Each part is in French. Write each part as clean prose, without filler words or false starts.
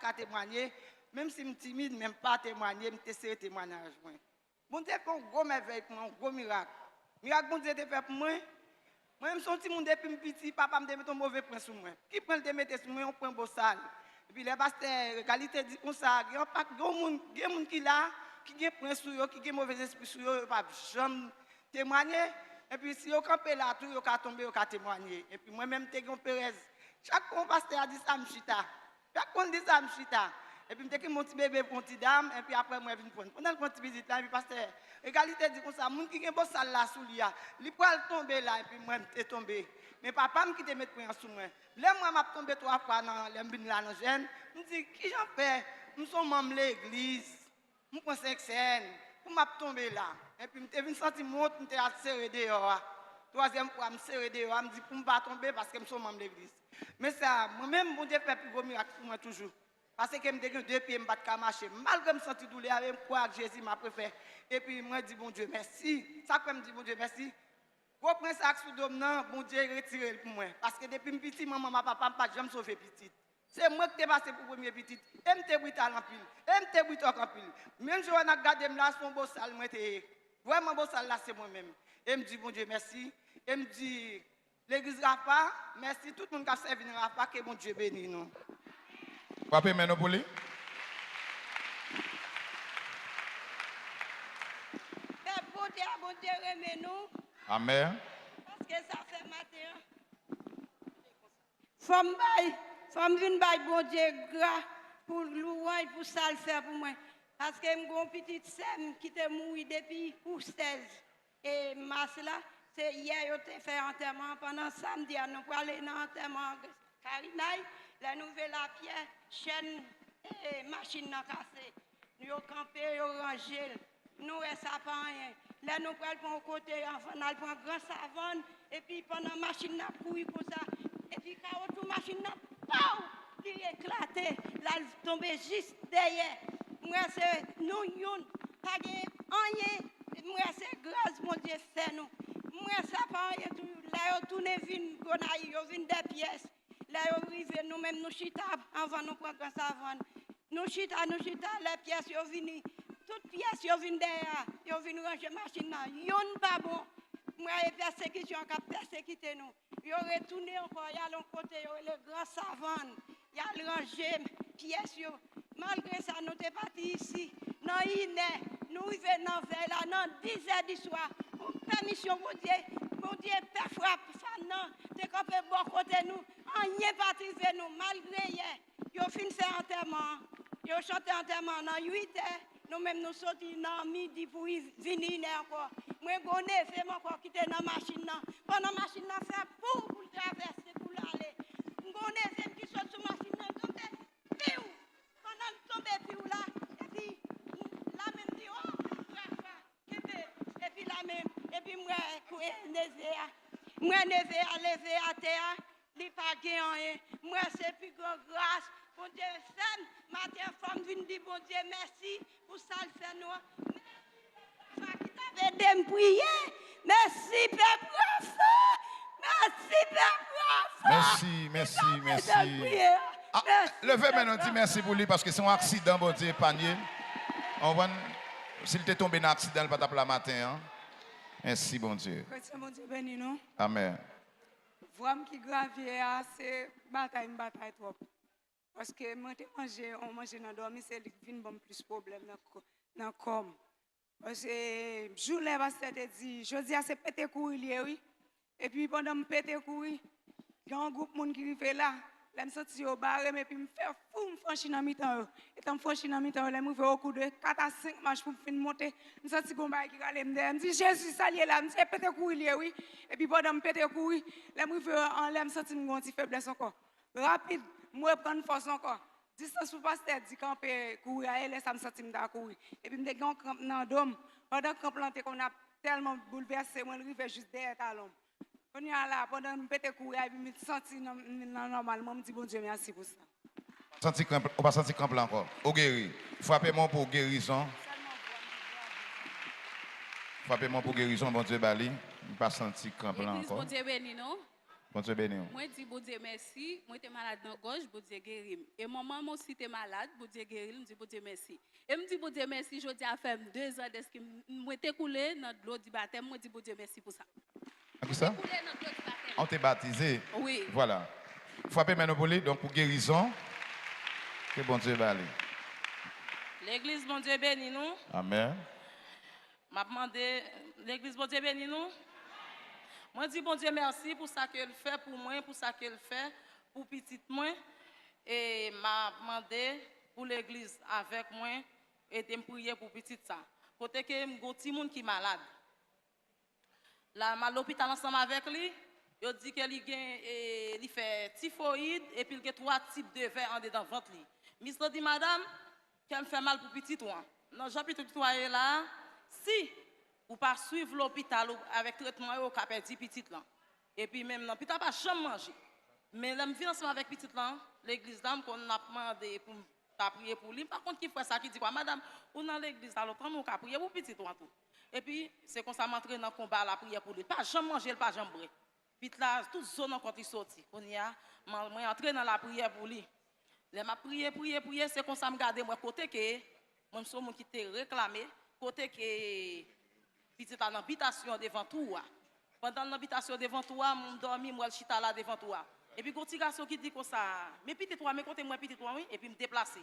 qu'à témoigner, même si je suis timide, même pas témoigner, je suis témoignage. Bon Dieu fait un gros merveille pour moi, un gros miracle. Miracle bon Dieu te fait pour moi. Moi, je me sens petit depuis petit, papa me met un mauvais point sur moi. Qui prend le mettre sur moi, on prend un beau sale. Et puis les pasteurs, qualité dit comme ça, il y a pas de monde qui là, qui a point sur eux, qui a mauvais esprit sur eux, pas jamais témoigner. Et puis si vous campez là, tout, vous pouvez tomber, vous pouvez témoigner. Et puis moi-même, je suis Pérez. Chaque fois, pasteur a dit ça, je suis là. Chaque fois, dit ça, je suis là. Et puis, je suis mon petit bébé pour une petite dame, et puis après, je viens prendre. Pendant que je suis visite là, et puis pasteur, égalité dit comme ça, les gens qui ont un beau sale là sous lui, ils peuvent tomber là, et puis moi, je suis tombé. Mais papa me quitte mettre point sur moi. Là, moi, je suis tombé 3 fois dans l'embine là, dans le jeune. Je me dis, qui j'en fais? Nous sommes membres de l'église. Je prends 5 scènes. Pour m'a tombé là. Et puis, je me senti monte, je me serré dehors. Troisième fois, je me serré dehors. Je me dis, pour ne pas tomber parce que je suis membre de l'église. Mais ça, moi-même, mon Dieu fait plus gros miracle pour moi toujours. Parce que je me dis 2 pieds, je ne peux pas marcher. Malgré me sentir douleur, je crois que Jésus m'a préféré. Et puis, moi, je dis, bon Dieu, merci. Ça, quand je dis, bon Dieu, merci. Pour prendre ça sous dôme, bon Dieu, retiré pour moi. Parce que depuis petit, maman, papa, ne pas jamais sauvé petit. C'est moi qui t'ai passé pour premier petit. Et je t'ai brutal en pile. Et je t'ai brutal en pile. Même si on a regardé là, son beau salle, moi, vraiment beau salle là, c'est moi-même. Et je me dis, bon Dieu, merci. Et je me dis, l'église Rafa, merci tout le monde qui a servi dans Rafa, que bon Dieu bénisse nous. Papa, maintenant pour lui. Bon Dieu, remet nous. Amen. Parce que ça fait matin. Femme vient bail bon Dieu gras pour louer pour ça le faire pour moi. Parce que mon petite sème qui était morte depuis pour 16 et mars là, c'est hier on fait enterrement pendant samedi nous pour aller dans enterrement Carinaï, la nouvelle à pierre, chaîne et machine n'a cassé. Nous campé, nous rangé, nous ça pas rien. Là nous prenons côté enfant, nous prenons grand savon et puis pendant machine n'a courir comme ça et puis quand tout machine n'a pas qui éclaté, là elle tombé juste derrière. Moi c'est nous yon pas rien, moi c'est grâce mon Dieu fait nous. Moi ça pas rien tout là yo tourner vinn gonaï yo vinn des pièces. Là yo rivé nous même nous chita avant nous prendre grand savon. Nous chita les pièces yo vinn toutes pièces yo vinn derrière, yo vinn ranger machine là. Yon pas bon. Moi persécution qui persécuté nous. Yo retourné encore y a l'autre côté yo le grand savon. Y a ranger pièces yo. Malgré ça nous t'es parti ici. Non iné, nous venons dans vers là non 10 heures du soir. Permission mon Dieu père frappe fan t'es campé bon côté nous. Rien pas trivé nous malgré hier. Yo fin faire enterrement. Yo chanté enterrement dans 8 heures. Nous-mêmes nous sortis dans midi pour venir encore. Moi, je fais encore quitter dans la machine. Pendant la machine, fait pour traverser, pour aller. Je qui saute sur la machine, tombe, piou. Pendant que tombe, piou là, et puis la même dit, oh, et puis la même, et puis moi, levé à terre, il n'y a pas gagné. Moi, c'est plus grand grâce. Bon Dieu, femme, matin, femme vient dire, bon Dieu, merci pour ça le faire nous. Ça qui t'avait de me prier. Merci, Père Profond. Merci, Père Profond. Merci. Ah, levez maintenant, dis merci pour lui parce que c'est un accident, bon Dieu, panier. On va, s'il t'est tombé dans un accident, il va t'appeler le matin. Hein? Merci, bon Dieu. Bon Dieu béni nous. Amen. Vraiment qui gravier, c'est bataille trop. Parce que moi, on mange dans le dormir, c'est qui vient bon plus problème dans le corps. Parce que jour là, pasteur te dit, je dis à c'est pété courir, oui. Et puis pendant que je pété courir, il y a un groupe de monde qui arrive là. Là, je me sens au barré, et puis je me fais fou, je me franchis dans mi-temps. Et quand je franchis dans mi-temps, je me fais au coup de 4 à 5 marches pour me monter. Je me sens que je qui râle, je me dis, Jésus, ça y est là, je me dis, pété courir, oui. Et puis pendant que je pété courir, là, je me fais en l'air, je me sens une petite faiblesse encore. Rapide. Moi, je prends force encore. Distance pour pasteur, dit qu'on peut courir, et ça me sentit de courir. Et puis, je me camp dans le dôme. Pendant que planté, qu'on a tellement bouleversé, moi, je arrive juste derrière talon. On est là, pendant que je peux courir, je me sens normalement, je me dis, bon Dieu, merci pour ça. On va pas sentir camp là encore. Au guéri. Frappez-moi pour guérison. Frappez-moi pour guérison, bon Dieu, Bali. Je ne pas sentir camp là encore. Bon Dieu béni, non? Bon Dieu béni. Moi, dis bon Dieu merci. Moi, j'étais malade dans la gorge, bon Dieu guéri. Et maman, moi aussi, j'étais malade, bon Dieu guéri, je dis bon Dieu merci. Et me dit bon Dieu merci, je dis à faire 2 ans d'est-ce que moi, j'étais coulé dans l'eau du baptême, moi, dis bon Dieu merci pour ça. Qui ça? Coulé dans l'eau du baptême. On t'est baptisé. Oui. Voilà. Frappez maintenant pour lui, donc pour guérison. Que bon Dieu va aller. L'église, bon Dieu béni nous. Amen. M'a demandé, l'église, bon Dieu béni nous. Moi, dis bon Dieu merci pour ça qu'elle fait pour moi, pour ça qu'elle fait pour petite moi. Et m'a demandé pour l'église avec moi et de me prier pour petite ça. Côté que mon petit monde qui est malade. Là, à l'hôpital ensemble avec lui, il dit qu'il fait typhoïde et puis il a 3 types de verres en dedans ventre. Miss dit madame, qu'elle me fait mal pour petit toi. Non, Jean-Pierre toi est là. Si ou pas suivre l'hôpital avec traitement au cap dit petite là. Et puis même non, petit pas jamais manger. Mais là me vient ensemble avec petite là, l'église dame qu'on a demandé pour prier pour lui. Par contre qui fait ça qui dit quoi madame, ou dans l'église là l'autre on a prier pour petit toi tout. Et puis c'est comme ça m'entrer dans combat la prière pour lui. Pas jamais manger, pas jamais boire. Puis là toute zone quand il sorti. On y a moi entrer dans la prière pour lui. Les m'a prier, c'est comme ça me garder moi côté que moi suis mon qui t'ai réclamé, côté que petit dans l'habitation devant toi. Pendant l'habitation devant toi, mon dormi moi le chita là devant toi. Et puis petit garçon qui dit comme ça, mais petit toi, mais côté moi petit toi oui, et puis me déplacer.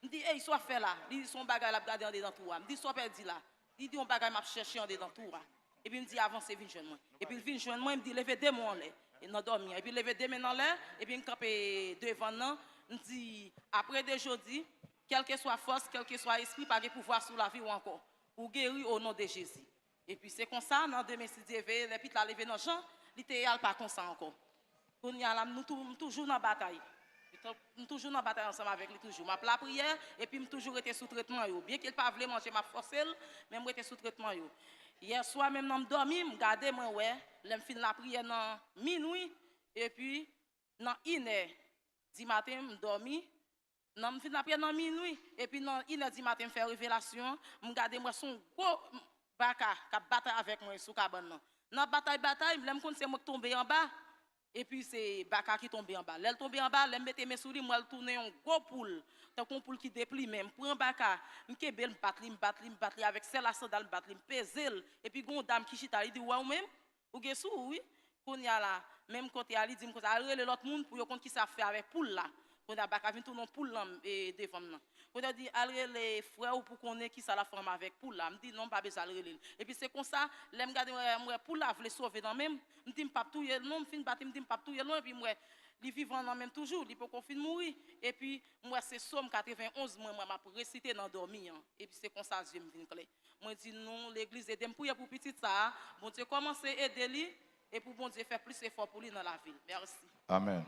Me dit hey, soit fait là, il dit son bagage la garder en dedans toi. Me dit soit perdu là. Il dit on bagage m'a chercher en dedans toi. Et puis me dit avance vinn joindre moi. Et puis il vinn joindre moi, il me dit lever deux mains en l'air. Et non dormir. Et puis lever deux mains en l'air et puis me camper devant non. On dit, après de jeudi, quelle que soit force, quel que soit esprit, pas de pouvoir sur la vie ou encore, pour guérir au nom de Jésus. Et puis c'est comme ça, dans 2006, les petites la levé dans le champ, l'idéal pas comme ça encore. Nous toujours dans la bataille. Nous toujours dans la bataille ensemble avec lui toujours. Ma la prière et puis toujours été sous traitement. Bien qu'il pas voulu manger ma force, mais moi été sous traitement. Hier soir même dans me dormir, me garder moi ouais, l'aime fin la prière dans minuit et puis dans 1h. 10 matin, je dormi. Je suis dans minuit. Et puis, dans 1h matin, je fais révélation. Je regarde moi son gros baka qui battre avec moi sous cabane. Dans la bataille, je me c'est moi qui tombe en bas. Et puis, c'est baka qui tombe en bas. Elle tombe en bas, elle mette mes souris, moi, elle tourne un gros poule. Tant qu'on poule qui déplie même. Pour un baka, je me batte avec celle à sandale, je me pèse. Et puis, une dame qui chita, elle dit, ouais, ou même, ou que sou, oui. Qu'on y a là, même côté Ali dit que ça relève l'autre monde pour qu'on qui ça fait avec poule là. Qu'on a baka vinn tout non poule là et devant là. Qu'on a dit aller les frères ou pour qu'on ait qui ça la forme avec poule là. Me dit non pas besoin relève. Et puis c'est comme ça, l'aime garder moi poule là veut sauver dans même. Me dit pas tout non, me fin battre me dit pas tout non et puis moi li vivant dans même toujours, li peut qu'on fin mourir et puis moi c'est Somme 91 moi m'a réciter dans dormir et puis c'est comme ça Dieu me vinn clair. Moi dit non, l'église aide me prier pour petit ça. Bon Dieu commencer aider lui. Et pour bon Dieu faire plus d'efforts pour lui dans la ville. Merci. Amen.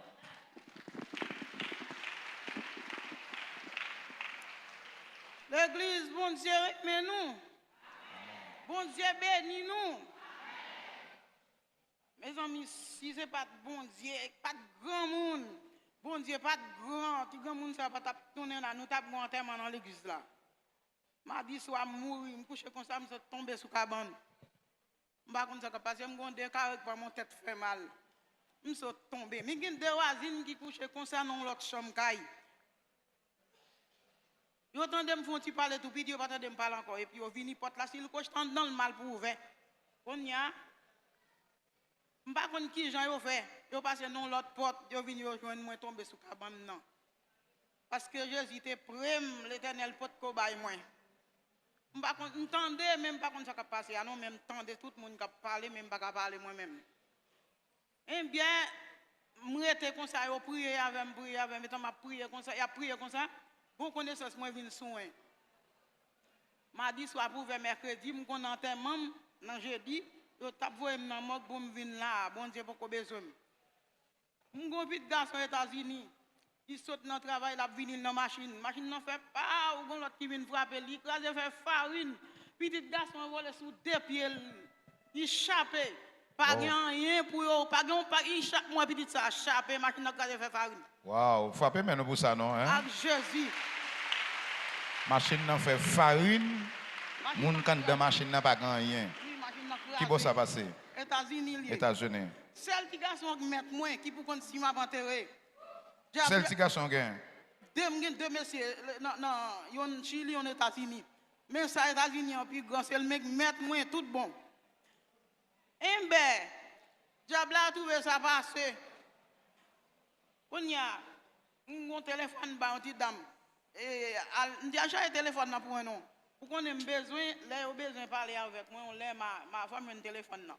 L'église, bon Dieu, mais nous. Bon Dieu, bénis nous. Mes amis, si ce n'est pas de bon Dieu, pas de grand monde. Bon Dieu, pas de grand. Tout grand monde, ça va pas tourner là. Nous avons un enterrement dans l'église là. Je dis, soit mourir, je me couche comme ça, je suis tombé sous la cabane. Je ne sais pas parce que je suis deux carrés pour mon tête fait mal. Je suis tombé. Mais il y a deux voisines qui couchent comme ça dans l'autre chambre. Ils attendent de me faire parler tout petit, ils attendent de me parler encore. Et puis ils viennent porte là, si le coach tente dans le mal pour ouvrir. On y a. Je ne sais pas qui j'en ai fait. Ils passent dans l'autre porte, ils viennent rejoindre moi tomber sous la cabane. Parce que Jésus était prêt, l'éternel porte cobaye moi. Je ne sais même pas comment ça va passer. Non, même tendez tout le monde qui parle, même pas parler moi-même. Eh bien, je suis comme ça, je prie avec moi, je prie comme ça, je prie comme ça. Pour connaissance, moi, je viens soin. Je dis soit pour mercredi, je suis en enterrement, dans jeudi, je tape dans le mot pour venir là, bon Dieu, pour besoin. Je suis un petit garçon aux États-Unis. Il saute dans le travail, il a venu dans la machine. La machine ne fait pas, ou l'autre qui vient frapper, il crase, il fait farine. Petit garçon vole sous 2 pieds, il chape. Pas rien pour eux, pas il chaque mois petit ça, chape, machine n'a crase, fait farine. Waouh, frappez maintenant pour ça, non? Hein? Avec Jésus. Machine n'a fait farine, moun kan de machine n'a pas rien. Qui va ça passer? États-Unis. États-Unis. Seul petit garçon qui met moi, qui pour qu'on si m'a enterré. Seul petit garçon gain. Deux messieurs, non, yon Chili, on États-Unis. Mais ça, États-Unis, en plus grand, c'est le mec met moi tout bon. Et ben, diable a trouvé ça passé. On y a mon téléphone, bah, on dit dame. Et on dit acheter un téléphone pour un nom. Pour qu'on ait besoin, là, on besoin de parler avec moi, on l'a ma femme un téléphone là.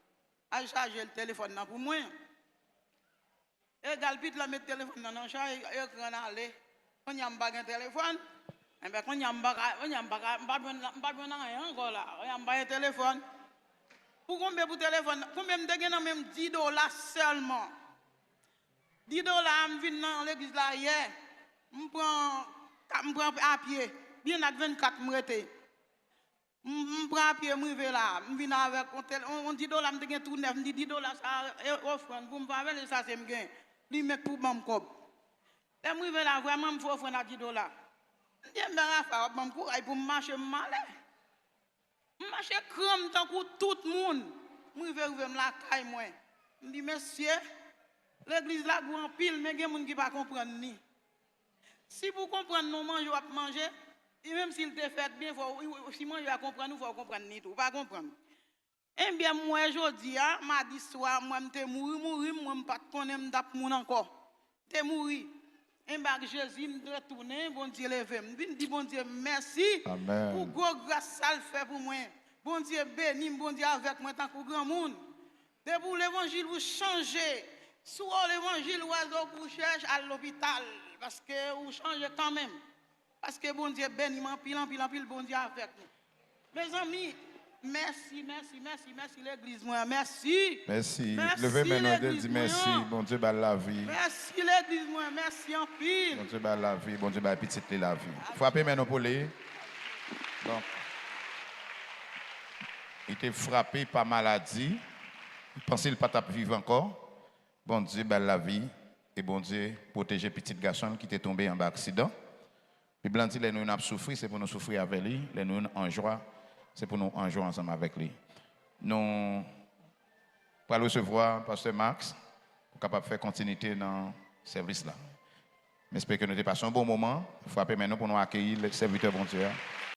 A charger le téléphone là pour moi. Et galpite la mettre téléphone dans charge écran aller. On y a un téléphone. Et ben quand y a un encore là, on a un téléphone. Pour combien pour téléphone? Combien me dégaine même $10 seulement. $10 me vient dans l'église là hier. Me prend à pied. Bien à 24 m'rete. Je prends à pied, je vais là, je viens avec on $10, je gagne tout neuf, je dis $10, ça offrande, pour me faire ça, c'est me gagne. Lui, met pour mon cob. Et je vais là, vraiment, je faut offrir à $10. Je dis, je vais pour marcher mal. Je marche comme tant que tout le monde. Je vais ouvrir la caille, moi. Je dis, monsieur, l'église là, vous en pile, mais il y a des gens qui ne comprennent pas. Si vous comprenez, nous mangeons à manger. Et même s'il te fait bien, si moi je vais comprendre, il faut comprendre ni tout, pas comprendre. Eh bien, moi, je dis, mardi soir, moi, je suis mort, moi, je ne pas connaître, je suis encore. Je suis mort. Eh bien, Jésus me retourne, bon Dieu, levé. Je dis, bon Dieu, merci. Amen. Pour gros grâce, ça le fait pour moi. Bon Dieu, béni, bon Dieu, avec moi, tant que grand monde. De pour l'évangile, vous changez. Soit l'évangile, oiseau, vous cherchez à l'hôpital, parce que vous changez quand même. Parce que bon Dieu béni, pile, bon Dieu avec nous. Mes amis, merci l'église, moi, merci. Merci. Levez maintenant, dis merci, bon Dieu, bah la vie. Merci l'église, moi, merci en pile. Bon Dieu, bah la vie, bon Dieu, bah petite la vie. Frappez maintenant pour les. Donc, il était frappé par maladie. Il pensait qu'il ne pas vivre encore. Bon Dieu, bah la vie. Et bon Dieu, protéger petit garçon qui était tombé en bas accident. Le blanc dit, les nous avons souffert, c'est pour nous souffrir avec lui. Les nous en joie, c'est pour nous en joie ensemble avec lui. Nous allons recevoir Pasteur Max pour capable faire continuité dans ce service-là. J'espère que nous avons passé un bon moment. Frappez maintenant pour nous accueillir le serviteur bon Dieu.